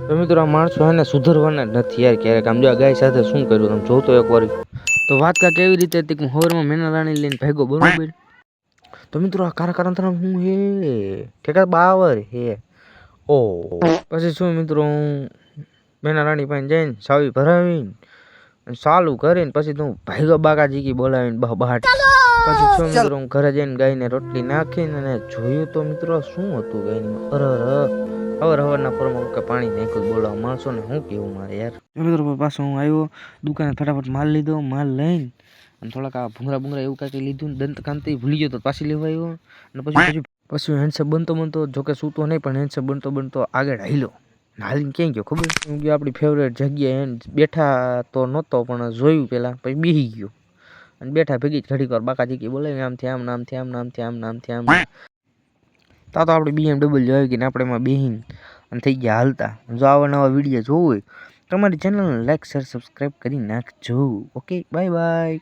તો મિત્રો આ માણસો એને સુધરવાના જ નથી યાર. ક્યારેક આમ જો આ ગાય સાથે શું કર્યું તમે જોતો એક વાર. તો વાત કાંઈક એવી રીતે હતી કે હું હવારમાં મેના રાણી લઈને ભાગ્યો બરોબર. તો મિત્રો આ કારા હું હે ઠેકા બાવર હે ઓ પછી શું મિત્રો હું મેના રાણી પાસે જઈને સાવી ભરાવીને ચાલુ કરીને પછી તું ભાઈગો બાકાજી બોલાવીને બહાટ પછી શું મિત્રો હું ઘરે જઈને ગાયને રોટલી નાખીને અને જોયું તો મિત્રો શું હતું ગાયમાં હવારના પરમાં કે પાણી નાખ્યું બોલાવા માણસોને શું કેવું મારે યાર. મિત્રો પાછો હું આવ્યો દુકાને ફટાફટ માલ લીધો, માલ લઈને અને થોડાક આ ભૂંગરા એવું કાંઈક લીધું. દંતકાંતિ ભૂલી ગયો તો પાછી લેવા આવ્યો અને પછી હેન્ડસઅપ બનતો જોકે સૂતો નહીં પણ હેન્ડસઅપ બનતો આગળ હાલ્યો. હાલીને ક્યાં ગયો ખબર ગયો આપણી ફેવરેટ જગ્યાએ બેઠા તો નહોતો પણ જોયું પેલા પછી બેસી ગયો અને બેઠા ભેગી ઘડીક વાર બાકાજી બોલાવી આમથી આમ તા તો આપણે BMW આવી ગઈ ને આપણે એમાં બેહીને અને થઈ ગયા હાલતા. જો આવા નવા વિડીયો જોવું હોય તમારી ચેનલને લાઈક શેર સબસ્ક્રાઈબ કરી નાખજો. Okay bye bye.